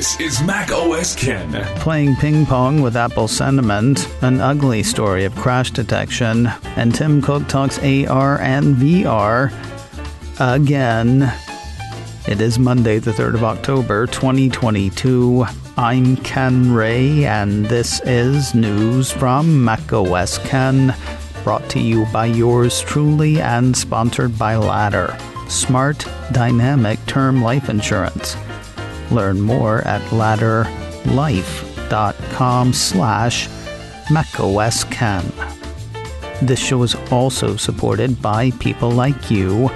This is Mac OS Ken. Playing ping pong with Apple sentiment, an ugly story of crash detection, and Tim Cook talks AR and VR again. It is Monday, the 3rd of October, 2022. I'm Ken Ray, and this is news from Mac OS Ken, brought to you by yours truly and sponsored by Ladder, smart, dynamic term life insurance. Learn more at ladderlife.com/macOSKen. This show is also supported by people like you,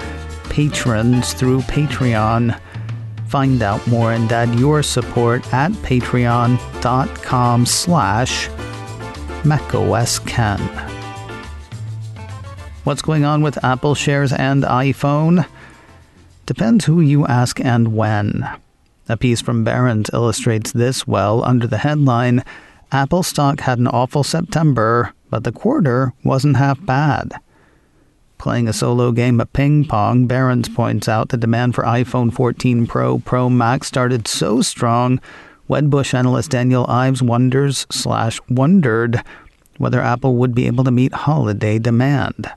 patrons through Patreon. Find out more and add your support at patreon.com/macOSKen. What's going on with Apple shares and iPhone? Depends who you ask and when. A piece from Barron illustrates this well under the headline, Apple stock had an awful September, but the quarter wasn't half bad. Playing a solo game of ping pong, Barron points out the demand for iPhone 14 Pro Max started so strong, Wedbush analyst Daniel Ives wondered whether Apple would be able to meet holiday demand.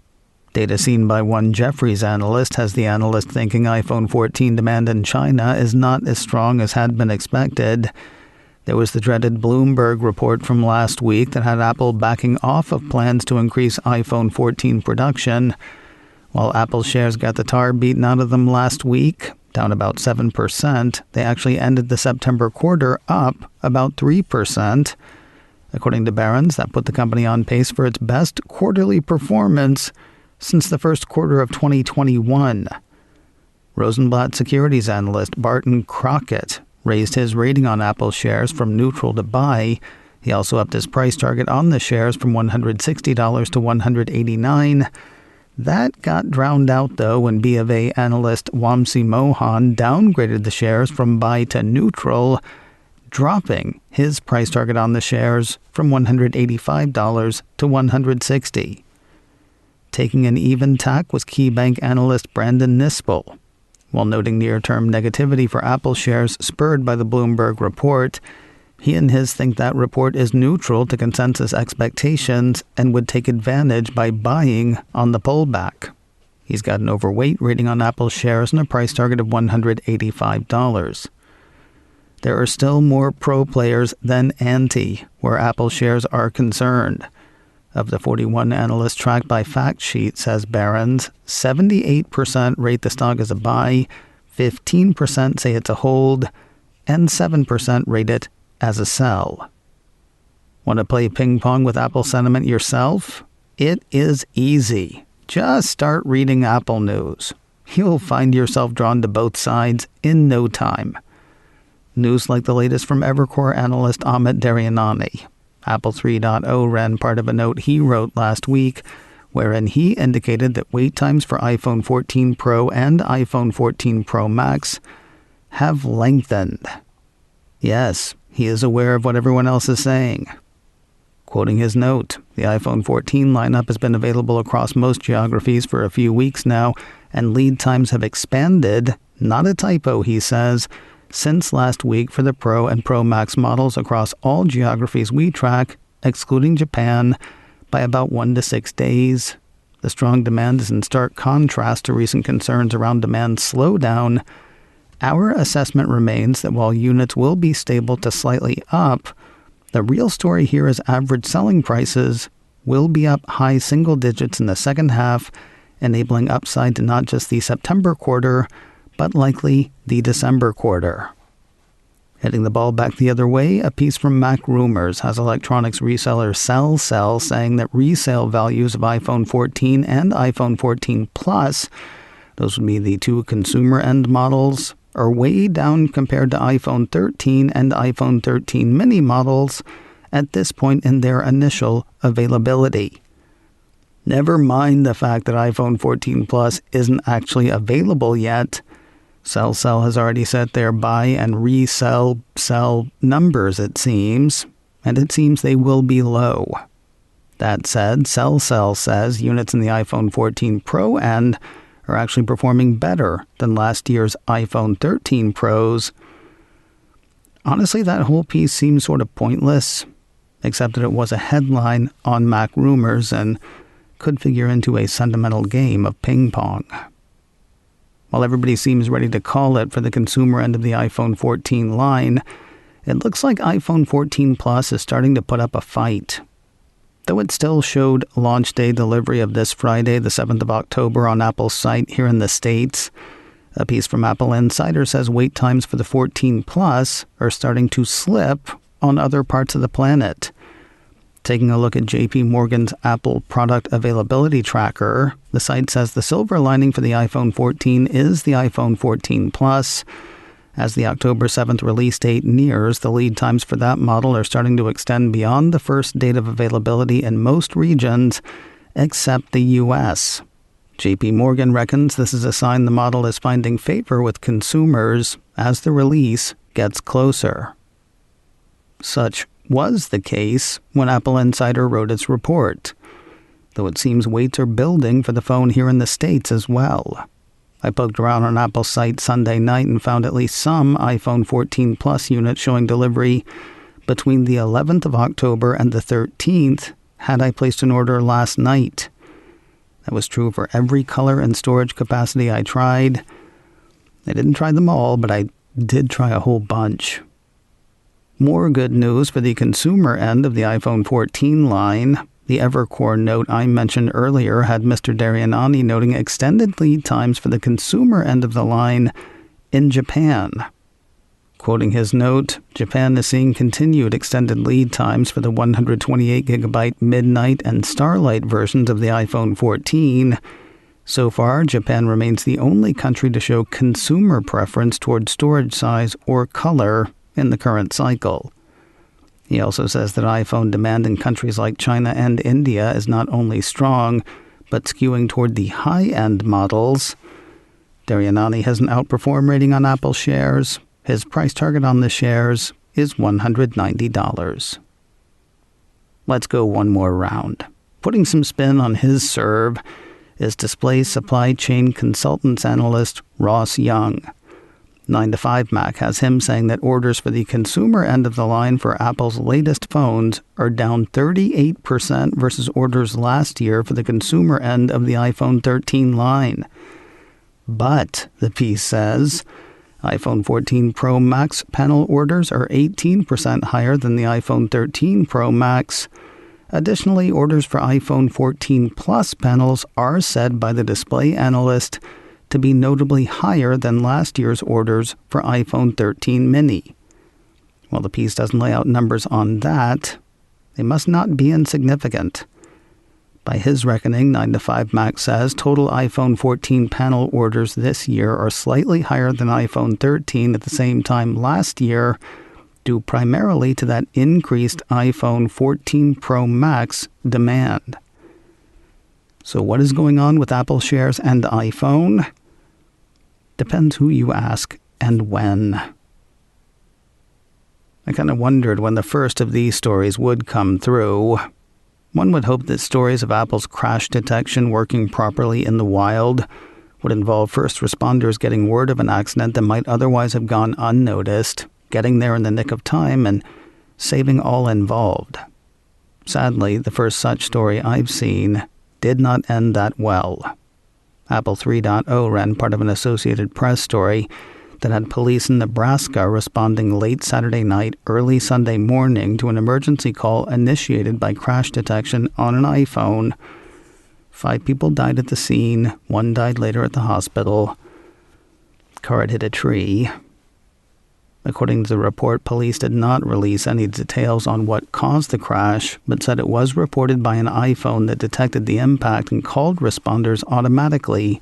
Data seen by one Jefferies analyst has the analyst thinking iPhone 14 demand in China is not as strong as had been expected. There was the dreaded Bloomberg report from last week that had Apple backing off of plans to increase iPhone 14 production. While Apple shares got the tar beaten out of them last week, down about 7%, they actually ended the September quarter up about 3%. According to Barron's, that put the company on pace for its best quarterly performance since the first quarter of 2021. Rosenblatt securities analyst Barton Crockett raised his rating on Apple shares from neutral to buy. He also upped his price target on the shares from $160 to $189. That got drowned out, though, when B of A analyst Wamsi Mohan downgraded the shares from buy to neutral, dropping his price target on the shares from $185 to $160. Taking an even tack was KeyBank analyst Brandon Nispel. While noting near-term negativity for Apple shares spurred by the Bloomberg report, he and his think that report is neutral to consensus expectations and would take advantage by buying on the pullback. He's got an overweight rating on Apple shares and a price target of $185. There are still more pro players than anti where Apple shares are concerned. Of the 41 analysts tracked by FactSheet, says Barron's, 78% rate the stock as a buy, 15% say it's a hold, and 7% rate it as a sell. Want to play ping pong with Apple sentiment yourself? It is easy. Just start reading Apple news. You'll find yourself drawn to both sides in no time. News like the latest from Evercore analyst Amit Daryanani. Apple 3.0 ran part of a note he wrote last week, wherein he indicated that wait times for iPhone 14 Pro and iPhone 14 Pro Max have lengthened. Yes, he is aware of what everyone else is saying. Quoting his note, the iPhone 14 lineup has been available across most geographies for a few weeks now, and lead times have expanded, not a typo, he says, since last week for the Pro and Pro Max models across all geographies we track, excluding Japan, by about 1 to 6 days. The strong demand is in stark contrast to recent concerns around demand slowdown. Our assessment remains that while units will be stable to slightly up, the real story here is average selling prices will be up high single digits in the second half, enabling upside to not just the September quarter, but likely the December quarter. Heading the ball back the other way, a piece from Mac Rumors has electronics reseller SellCell saying that resale values of iPhone 14 and iPhone 14 Plus, those would be the two consumer end models, are way down compared to iPhone 13 and iPhone 13 mini models at this point in their initial availability. Never mind the fact that iPhone 14 Plus isn't actually available yet. SellCell has already set their buy and resell sell numbers, it seems, and it seems they will be low. That said, SellCell says units in the iPhone 14 Pro end are actually performing better than last year's iPhone 13 Pros. Honestly, that whole piece seems sort of pointless, except that it was a headline on Mac Rumors and could figure into a sentimental game of ping pong. While everybody seems ready to call it for the consumer end of the iPhone 14 line, it looks like iPhone 14 Plus is starting to put up a fight. Though it still showed launch day delivery of this Friday, the 7th of October on Apple's site here in the States, a piece from Apple Insider says wait times for the 14 Plus are starting to slip on other parts of the planet. Taking a look at JP Morgan's Apple Product Availability Tracker, the site says the silver lining for the iPhone 14 is the iPhone 14 Plus. As the October 7th release date nears, the lead times for that model are starting to extend beyond the first date of availability in most regions, except the U.S. JP Morgan reckons this is a sign the model is finding favor with consumers as the release gets closer. Such was the case when Apple Insider wrote its report, though it seems waits are building for the phone here in the States as well. I poked around on Apple's site Sunday night and found at least some iPhone 14 Plus units showing delivery between the 11th of October and the 13th had I placed an order last night. That was true for every color and storage capacity I tried. I didn't try them all, but I did try a whole bunch. More good news for the consumer end of the iPhone 14 line. The Evercore note I mentioned earlier had Mr. Darianani noting extended lead times for the consumer end of the line in Japan. Quoting his note, Japan is seeing continued extended lead times for the 128GB Midnight and Starlight versions of the iPhone 14. So far, Japan remains the only country to show consumer preference toward storage size or color in the current cycle. He also says that iPhone demand in countries like China and India is not only strong, but skewing toward the high-end models. Darianani has an outperform rating on Apple shares. His price target on the shares is $190. Let's go one more round. Putting some spin on his serve is display supply chain consultants analyst Ross Young. 9to5Mac has him saying that orders for the consumer end of the line for Apple's latest phones are down 38% versus orders last year for the consumer end of the iPhone 13 line. But, the piece says, iPhone 14 Pro Max panel orders are 18% higher than the iPhone 13 Pro Max. Additionally, orders for iPhone 14 Plus panels are said by the display analyst to be notably higher than last year's orders for iPhone 13 mini. While the piece doesn't lay out numbers on that, they must not be insignificant. By his reckoning, 9to5Mac says total iPhone 14 panel orders this year are slightly higher than iPhone 13 at the same time last year, due primarily to that increased iPhone 14 Pro Max demand. So what is going on with Apple shares and iPhone? Depends who you ask and when. I kind of wondered when the first of these stories would come through. One would hope that stories of Apple's crash detection working properly in the wild would involve first responders getting word of an accident that might otherwise have gone unnoticed, getting there in the nick of time, and saving all involved. Sadly, the first such story I've seen did not end that well. Apple 3.0 ran part of an Associated Press story that had police in Nebraska responding late Saturday night, early Sunday morning to an emergency call initiated by crash detection on an iPhone. 5 people died at the scene, 1 died later at the hospital. Car had hit a tree. According to the report, police did not release any details on what caused the crash, but said it was reported by an iPhone that detected the impact and called responders automatically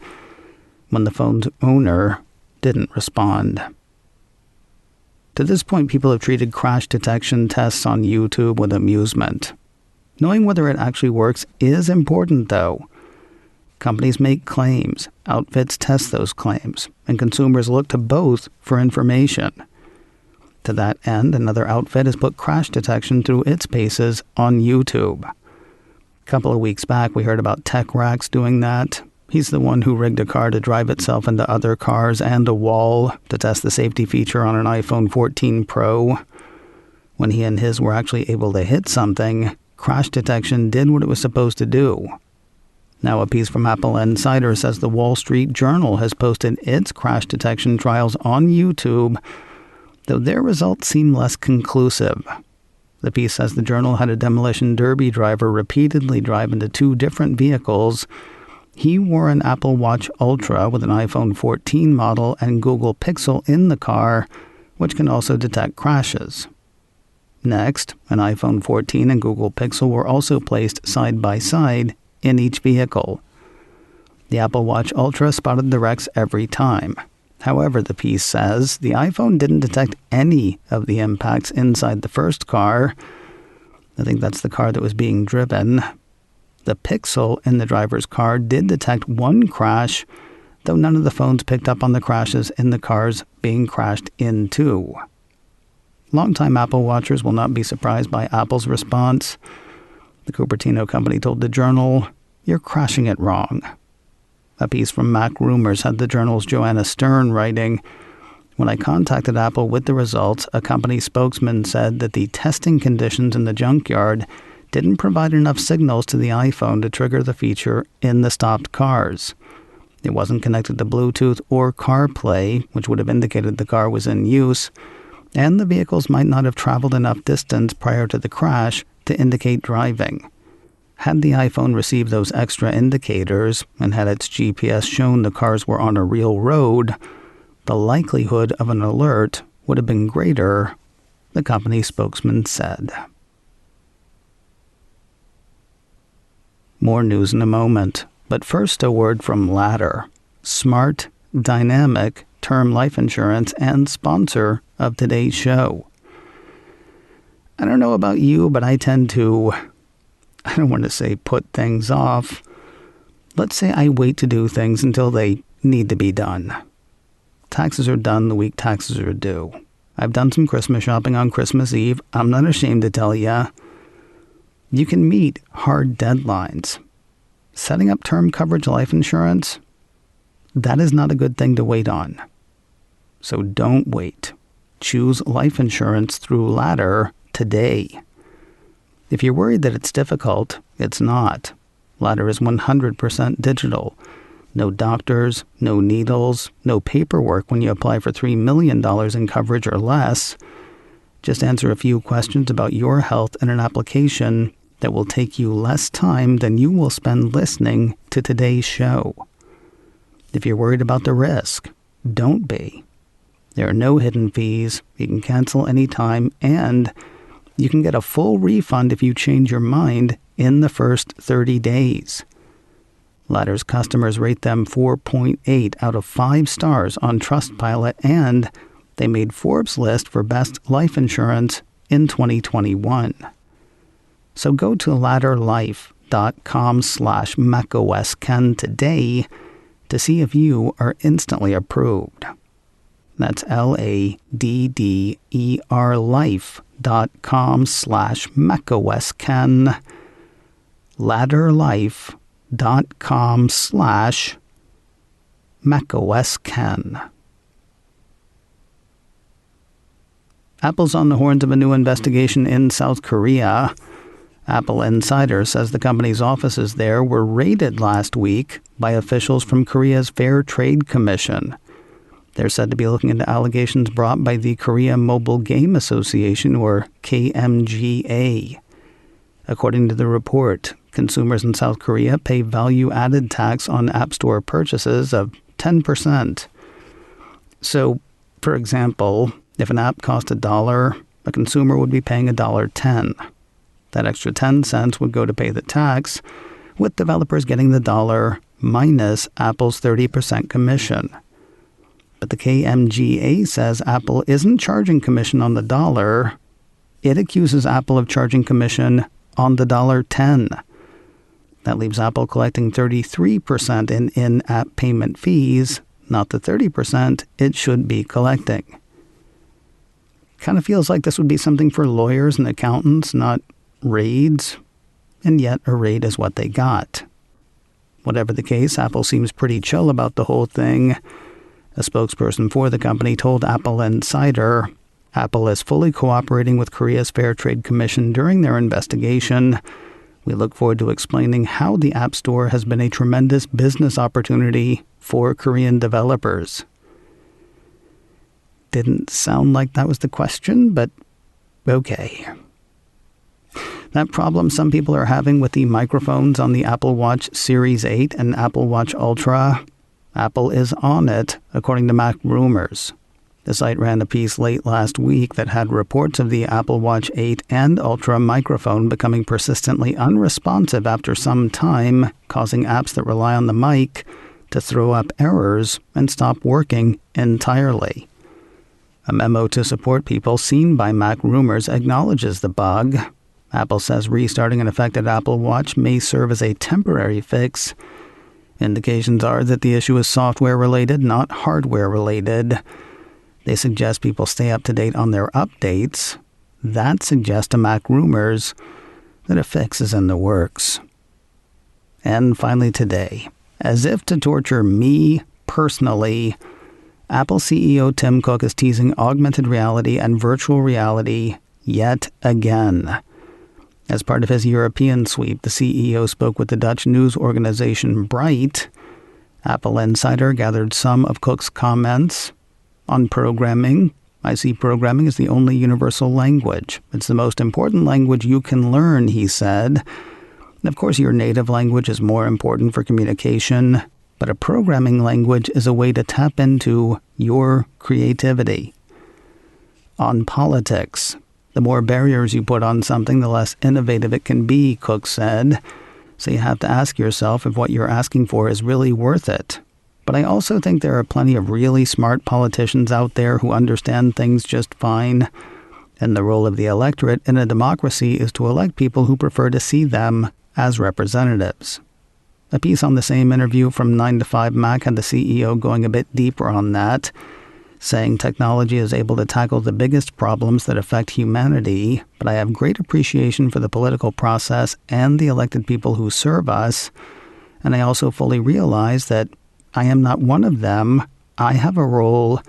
when the phone's owner didn't respond. To this point, people have treated crash detection tests on YouTube with amusement. Knowing whether it actually works is important, though. Companies make claims, outfits test those claims, and consumers look to both for information. To that end, another outfit has put crash detection through its paces on YouTube. A couple of weeks back, we heard about TechRax doing that. He's the one who rigged a car to drive itself into other cars and a wall to test the safety feature on an iPhone 14 Pro. When he and his were actually able to hit something, crash detection did what it was supposed to do. Now a piece from Apple Insider says the Wall Street Journal has posted its crash detection trials on YouTube, though their results seem less conclusive. The piece says the Journal had a demolition derby driver repeatedly drive into two different vehicles. He wore an Apple Watch Ultra with an iPhone 14 model and Google Pixel in the car, which can also detect crashes. Next, an iPhone 14 and Google Pixel were also placed side by side in each vehicle. The Apple Watch Ultra spotted the wrecks every time. However, the piece says the iPhone didn't detect any of the impacts inside the first car. I think that's the car that was being driven. The Pixel in the driver's car did detect one crash, though none of the phones picked up on the crashes in the cars being crashed into. Longtime Apple watchers will not be surprised by Apple's response. The Cupertino company told the Journal, "You're crashing it wrong." A piece from Mac Rumors had the Journal's Joanna Stern writing, "When I contacted Apple with the results, a company spokesman said that the testing conditions in the junkyard didn't provide enough signals to the iPhone to trigger the feature in the stopped cars. It wasn't connected to Bluetooth or CarPlay, which would have indicated the car was in use, and the vehicles might not have traveled enough distance prior to the crash to indicate driving. Had the iPhone received those extra indicators and had its GPS shown the cars were on a real road, the likelihood of an alert would have been greater," the company spokesman said. More news in a moment, but first a word from Ladder, smart, dynamic term life insurance and sponsor of today's show. I don't know about you, but I tend to, I don't want to say put things off. Let's say I wait to do things until they need to be done. Taxes are done the week taxes are due. I've done some Christmas shopping on Christmas Eve. I'm not ashamed to tell you. You can meet hard deadlines. Setting up term coverage life insurance, that is not a good thing to wait on. So don't wait. Choose life insurance through Ladder today. If you're worried that it's difficult, it's not. Ladder is 100% digital. No doctors, no needles, no paperwork when you apply for $3 million in coverage or less. Just answer a few questions about your health in an application that will take you less time than you will spend listening to today's show. If you're worried about the risk, don't be. There are no hidden fees, you can cancel anytime, and you can get a full refund if you change your mind in the first 30 days. Ladder's customers rate them 4.8 out of 5 stars on Trustpilot, and they made Forbes' list for best life insurance in 2021. So go to ladderlife.com/macOSKen today to see if you are instantly approved. That's LADDER life.com/macOSKen. ladderlife.com/macOSKen. Apple's on the horns of a new investigation in South Korea. Apple Insider says the company's offices there were raided last week by officials from Korea's Fair Trade Commission. They're said to be looking into allegations brought by the Korea Mobile Game Association, or KMGA. According to the report, consumers in South Korea pay value-added tax on App Store purchases of 10%. So, for example, if an app cost $1, a consumer would be paying $1.10. That extra 10 cents would go to pay the tax, with developers getting the dollar minus Apple's 30% commission. But the KMGA says Apple isn't charging commission on the dollar. It accuses Apple of charging commission on the $1.10. That leaves Apple collecting 33% in in-app payment fees, not the 30% it should be collecting. Kind of feels like this would be something for lawyers and accountants, not raids, and yet a raid is what they got. Whatever the case, Apple seems pretty chill about the whole thing. A spokesperson for the company told Apple Insider, Apple is fully cooperating with Korea's Fair Trade Commission during their investigation. We look forward to explaining how the App Store has been a tremendous business opportunity for Korean developers. Didn't sound like that was the question, but okay. That problem some people are having with the microphones on the Apple Watch Series 8 and Apple Watch Ultra, Apple is on it, according to Mac Rumors. The site ran a piece late last week that had reports of the Apple Watch 8 and Ultra microphone becoming persistently unresponsive after some time, causing apps that rely on the mic to throw up errors and stop working entirely. A memo to support people seen by Mac Rumors acknowledges the bug. Apple says restarting an affected Apple Watch may serve as a temporary fix. Indications are that the issue is software-related, not hardware-related. They suggest people stay up to date on their updates. That suggests to Mac Rumors that a fix is in the works. And finally today, as if to torture me personally, Apple CEO Tim Cook is teasing augmented reality and virtual reality yet again. As part of his European sweep, the CEO spoke with the Dutch news organization Bright. Apple Insider gathered some of Cook's comments on programming. I see programming as the only universal language. It's the most important language you can learn, he said. And of course, your native language is more important for communication, but a programming language is a way to tap into your creativity. On politics, the more barriers you put on something, the less innovative it can be, Cook said. So you have to ask yourself if what you're asking for is really worth it. But I also think there are plenty of really smart politicians out there who understand things just fine. And the role of the electorate in a democracy is to elect people who prefer to see them as representatives. A piece on the same interview from 9 to 5 Mac had the CEO going a bit deeper on that, saying technology is able to tackle the biggest problems that affect humanity, but I have great appreciation for the political process and the elected people who serve us, and I also fully realize that I am not one of them. I have a role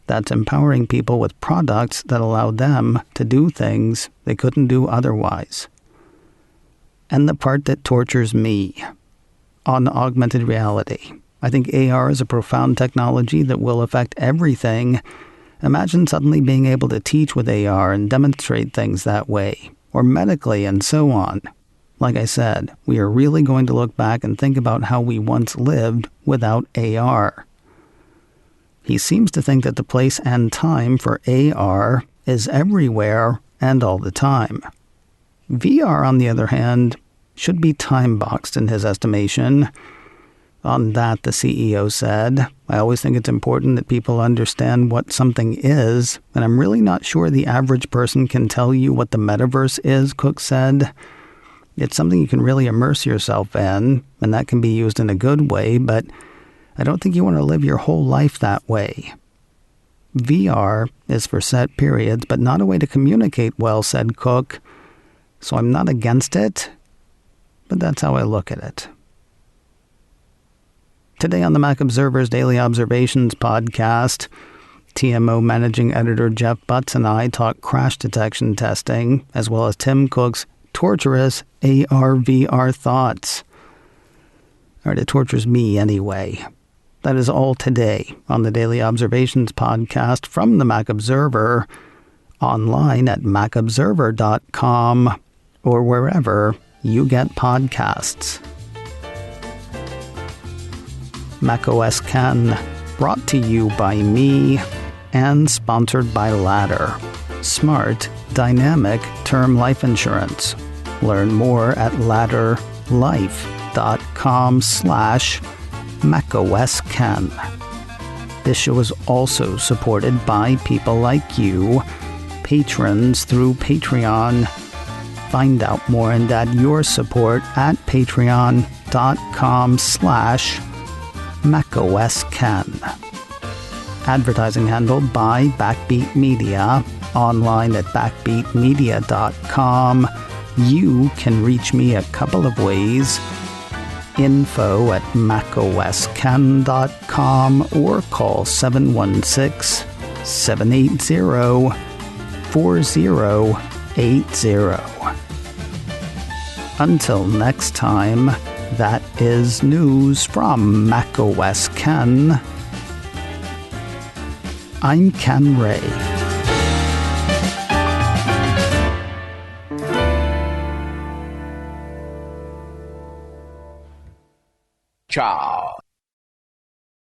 that's empowering people with products that allow them to do things they couldn't do otherwise. And the part that tortures me, on augmented reality. I think AR is a profound technology that will affect everything. Imagine suddenly being able to teach with AR and demonstrate things that way, or medically and so on. Like I said, we are really going to look back and think about how we once lived without AR. He seems to think that the place and time for AR is everywhere and all the time. VR, on the other hand, should be time-boxed in his estimation. On that, the CEO said, I always think it's important that people understand what something is, and I'm really not sure the average person can tell you what the metaverse is, Cook said. It's something you can really immerse yourself in, and that can be used in a good way, but I don't think you want to live your whole life that way. VR is for set periods, but not a way to communicate well, said Cook. So I'm not against it, but that's how I look at it. Today on the Mac Observer's Daily Observations podcast, TMO Managing Editor Jeff Butts and I talk crash detection testing, as well as Tim Cook's torturous AR/VR thoughts. Or it tortures me anyway. That is all today on the Daily Observations podcast from the Mac Observer, online at macobserver.com or wherever you get podcasts. macOS Ken, brought to you by me and sponsored by Ladder. Smart, dynamic term life insurance. Learn more at ladderlife.com/macOSKen. This show is also supported by people like you, patrons through Patreon. Find out more and add your support at patreon.com/macOSKen. Advertising handled by Backbeat Media, online at backbeatmedia.com. You can reach me a couple of ways. info@macosken.com or call 716-780-4080. Until next time, that is news from macOS Ken. I'm Ken Ray. Ciao.